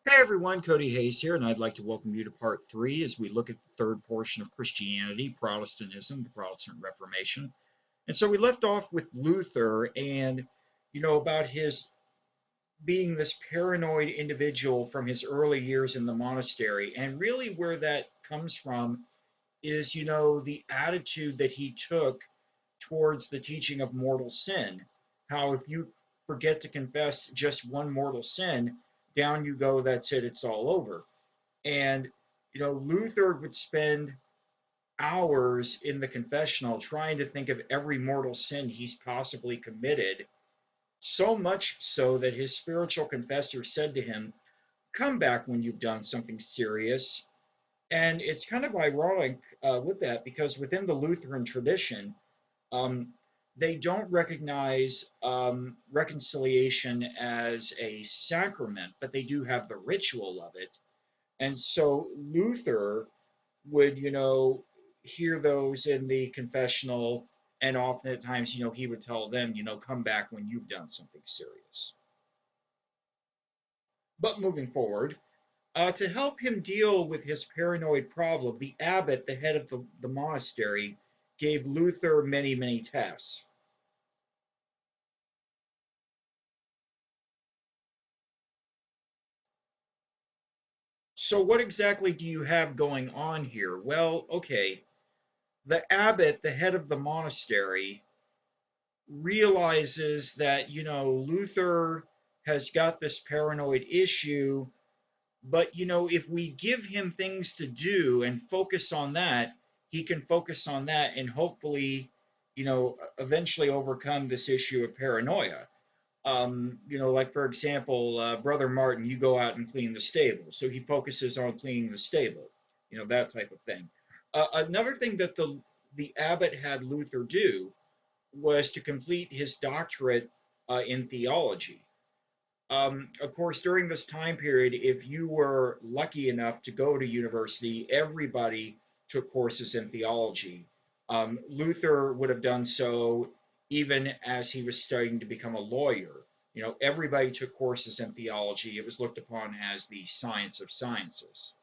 Hey everyone, Cody Hayes here, and I'd like to welcome you to part three as we look at the third portion of Christianity, Protestantism, the Protestant Reformation. And so we left off with Luther and, about his being this paranoid individual from his early years in the monastery. And really where that comes from is, the attitude that he took towards the teaching of mortal sin. How if you forget to confess just one mortal sin, down you go, that's it, it's all over. And, Luther would spend hours in the confessional trying to think of every mortal sin he's possibly committed, so much so that his spiritual confessor said to him, "Come back when you've done something serious." And it's kind of ironic with that because within the Lutheran tradition, um, they don't recognize reconciliation as a sacrament, but they do have the ritual of it. And so Luther would, hear those in the confessional, and often at times, he would tell them, come back when you've done something serious. But moving forward, to help him deal with his paranoid problem, the abbot, the head of the monastery, gave Luther many, many tasks. So, what exactly do you have going on here? Well, okay, the abbot, the head of the monastery, realizes that, Luther has got this paranoid issue, but, if we give him things to do and focus on that, he can focus on that and hopefully, eventually overcome this issue of paranoia. Like for example, Brother Martin, you go out and clean the stable. So he focuses on cleaning the stable, that type of thing. Another thing that the abbot had Luther do was to complete his doctorate in theology. Of course, during this time period, if you were lucky enough to go to university, everybody took courses in theology. Luther would have done so even as he was starting to become a lawyer. Everybody took courses in theology. It was looked upon as the science of sciences.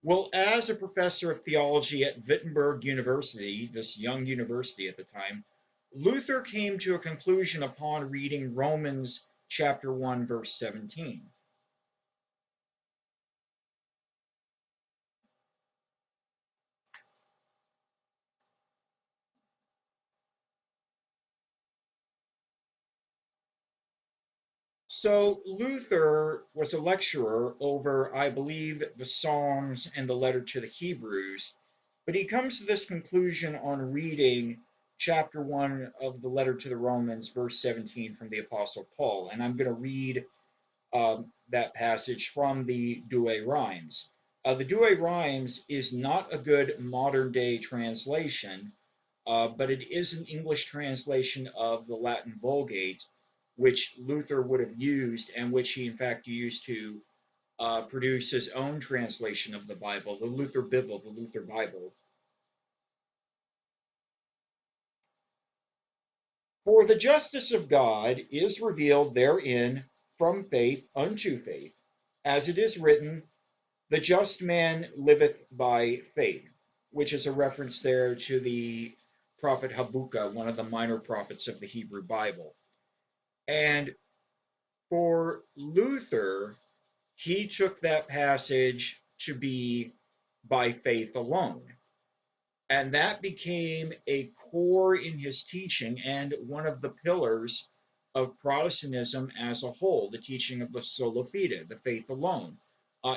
Well, as a professor of theology at Wittenberg University, this young university at the time, Luther came to a conclusion upon reading Romans chapter 1, verse 17. So, Luther was a lecturer over, I believe, the Psalms and the letter to the Hebrews, but he comes to this conclusion on reading chapter 1 of the letter to the Romans, verse 17 from the Apostle Paul. And I'm going to read that passage from the Douay Rhymes. The Douay Rhymes is not a good modern day translation, but it is an English translation of the Latin Vulgate, which Luther would have used and which he, in fact, used to produce his own translation of the Bible, the Luther Bible, the Luther Bible. For the justice of God is revealed therein from faith unto faith, as it is written, the just man liveth by faith, which is a reference there to the prophet Habakkuk, one of the minor prophets of the Hebrew Bible. And for Luther, he took that passage to be by faith alone. And that became a core in his teaching and one of the pillars of Protestantism as a whole, the teaching of the sola fide, the faith alone.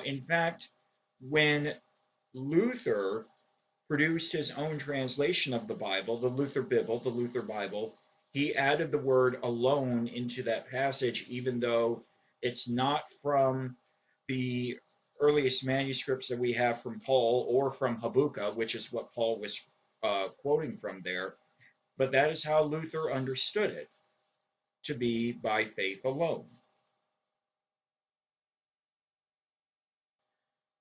In fact, when Luther produced his own translation of the Bible, the Luther Bible, he added the word alone into that passage, even though it's not from the earliest manuscripts that we have from Paul or from Habakkuk, which is what Paul was quoting from there. But that is how Luther understood it, to be by faith alone.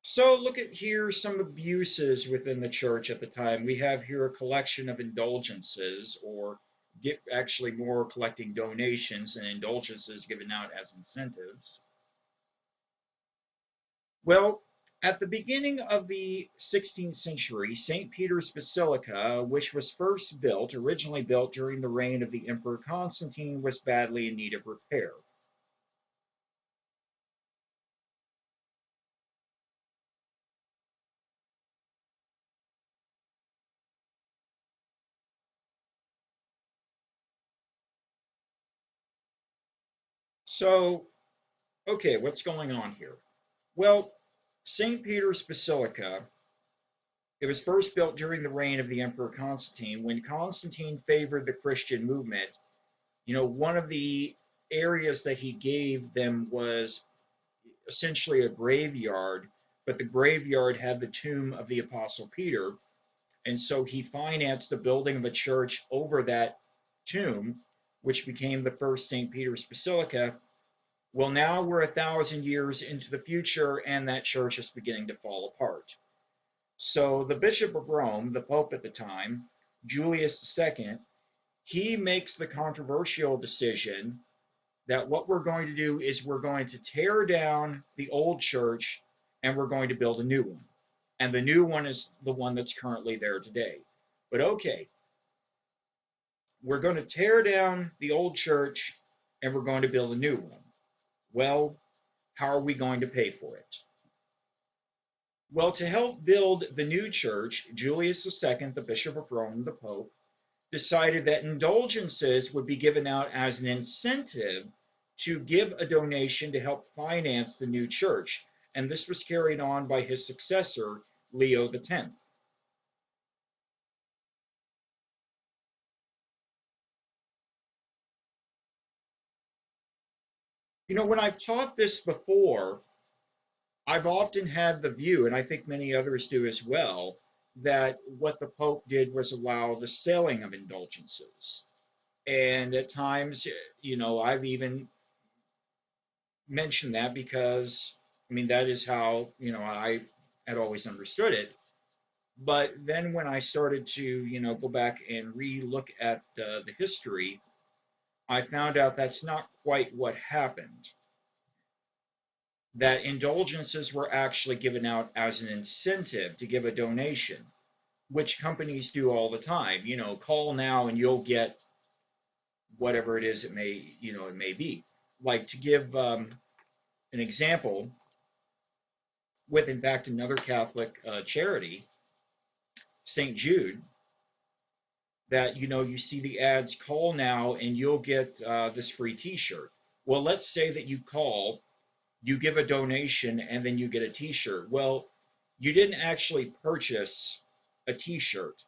So look at here some abuses within the church at the time. We have here a collection of indulgences or get actually more collecting donations and indulgences given out as incentives. Well, at the beginning of the 16th century, St. Peter's Basilica, which was first built, originally built during the reign of the Emperor Constantine, was badly in need of repair. So, okay, what's going on here? Well, St. Peter's Basilica, it was first built during the reign of the Emperor Constantine. When Constantine favored the Christian movement, one of the areas that he gave them was essentially a graveyard, but the graveyard had the tomb of the Apostle Peter. And so he financed the building of a church over that tomb, which became the first St. Peter's Basilica. Well, now we're 1,000 years into the future, and that church is beginning to fall apart. So the Bishop of Rome, the Pope at the time, Julius II, he makes the controversial decision that what we're going to do is we're going to tear down the old church and we're going to build a new one. And the new one is the one that's currently there today. But okay, we're going to tear down the old church and we're going to build a new one. Well, how are we going to pay for it? Well, to help build the new church, Julius II, the Bishop of Rome, the Pope, decided that indulgences would be given out as an incentive to give a donation to help finance the new church. And this was carried on by his successor, Leo X. When I've taught this before, I've often had the view, and I think many others do as well, that what the Pope did was allow the selling of indulgences. And at times, I've even mentioned that because, I mean, that is how, I had always understood it. But then when I started to, go back and re-look at the history, I found out that's not quite what happened. That indulgences were actually given out as an incentive to give a donation, which companies do all the time. Call now and you'll get whatever it is it may be. Like to give an example, with in fact another Catholic charity, St. Jude, that you see the ads, call now and you'll get this free T-shirt. Well, let's say that you call, you give a donation, and then you get a T-shirt. Well, you didn't actually purchase a T-shirt.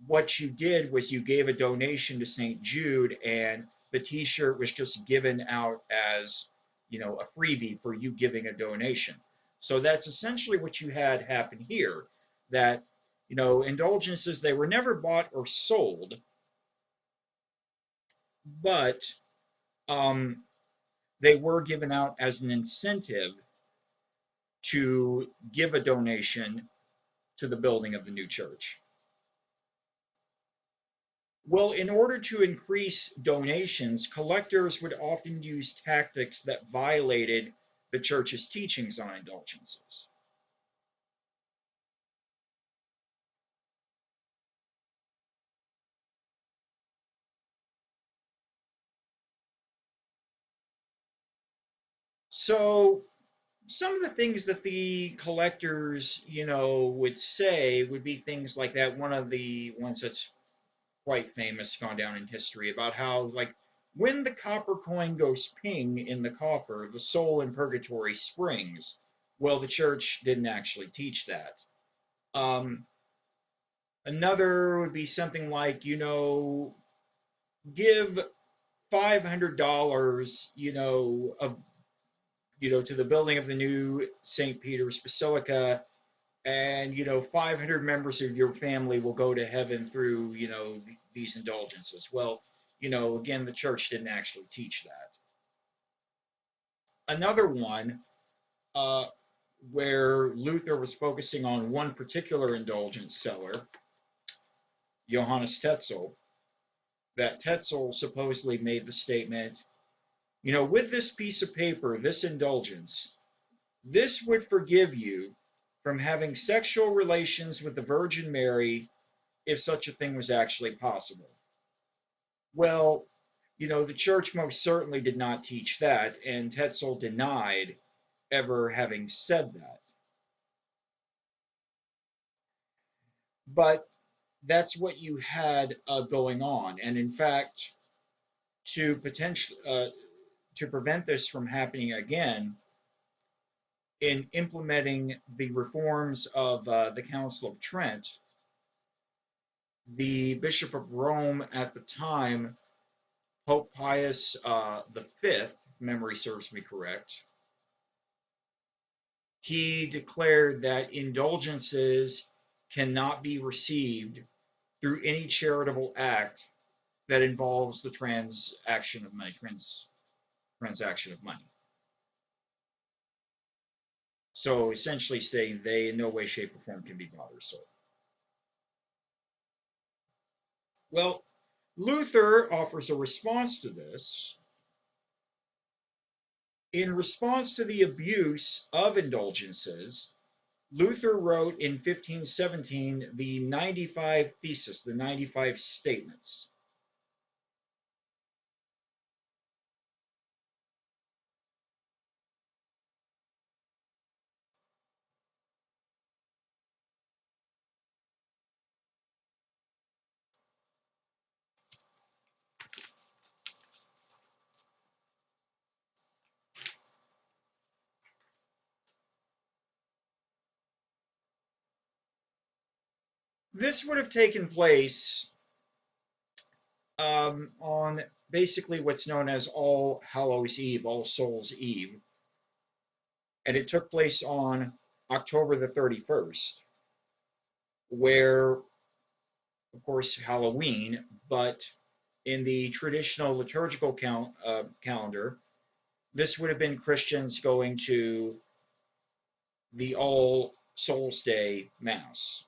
What you did was you gave a donation to St. Jude, and the T-shirt was just given out as a freebie for you giving a donation. So that's essentially what you had happen here. That indulgences, they were never bought or sold, but um, they were given out as an incentive to give a donation to the building of the new church. Well, in order to increase donations, collectors would often use tactics that violated the church's teachings on indulgences. So, some of the things that the collectors, would say would be things like that. One of the ones that's quite famous, gone down in history, about how, like, when the copper coin goes ping in the coffer, the soul in purgatory springs. Well, the church didn't actually teach that. Um, Another would be something like, give $500, to the building of the new St. Peter's Basilica, and 500 members of your family will go to heaven through these indulgences. Well, again, the church didn't actually teach that. Another one, uh, where Luther was focusing on one particular indulgence seller, Johannes Tetzel, that Tetzel supposedly made the statement, you know, with this piece of paper, this indulgence, this would forgive you from having sexual relations with the Virgin Mary if such a thing was actually possible. Well, you know, the church most certainly did not teach that, and Tetzel denied ever having said that. But that's what you had going on, and in fact, to potentially to prevent this from happening again, in implementing the reforms of the Council of Trent, the Bishop of Rome at the time, Pope Pius the Fifth, memory serves me correct, he declared that indulgences cannot be received through any charitable act that involves the transaction of money. So essentially saying they in no way, shape, or form can be bought or sold. Well, Luther offers a response to this. In response to the abuse of indulgences, Luther wrote in 1517 the 95 Theses, the 95 Statements. This would have taken place on basically what's known as All Hallows Eve, All Souls Eve, and it took place on October the 31st, where, of course, Halloween, but in the traditional liturgical calendar, this would have been Christians going to the All Souls Day Mass.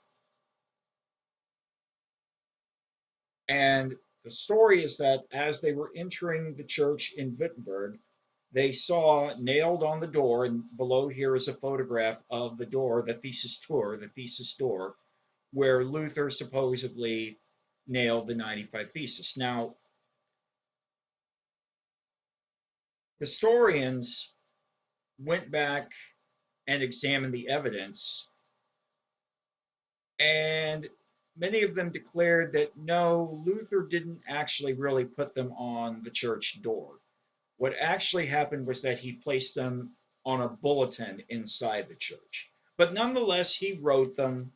And the story is that as they were entering the church in Wittenberg, they saw nailed on the door, and below here is a photograph of the door, the thesis door, where Luther supposedly nailed the 95 Theses. Now, historians went back and examined the evidence, and many of them declared that no, Luther didn't actually really put them on the church door. What actually happened was that he placed them on a bulletin inside the church. But nonetheless, he wrote them,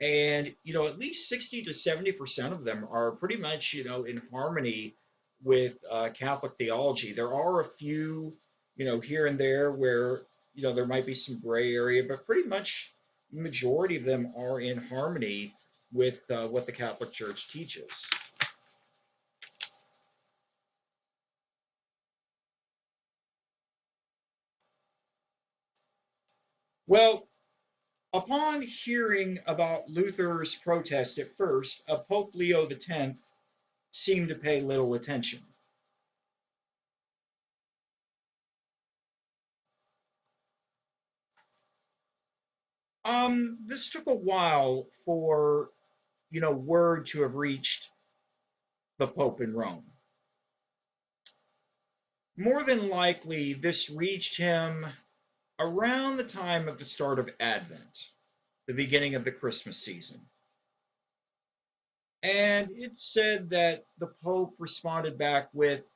and you know, at least 60 to 70% of them are pretty much, you know, in harmony with Catholic theology. There are a few, you know, here and there where, you know, there might be some gray area, but pretty much the majority of them are in harmony with what the Catholic Church teaches. Well, upon hearing about Luther's protest at first, Pope Leo X seemed to pay little attention. This took a while for, you know, word to have reached the Pope in Rome. More than likely, this reached him around the time of the start of Advent, the beginning of the Christmas season. And it's said that the Pope responded back with,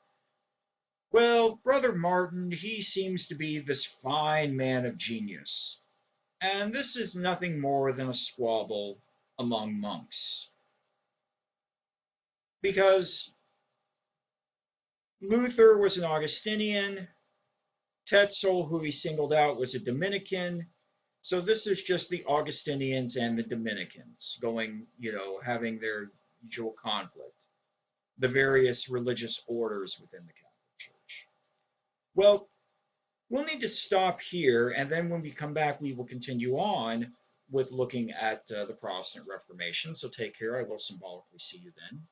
well, Brother Martin, he seems to be this fine man of genius. And this is nothing more than a squabble among monks. Because Luther was an Augustinian, Tetzel, who he singled out, was a Dominican. So this is just the Augustinians and the Dominicans going, you know, having their usual conflict, the various religious orders within the Catholic Church. Well, we'll need to stop here, and then when we come back, we will continue on with looking at the Protestant Reformation. So take care. I will symbolically see you then.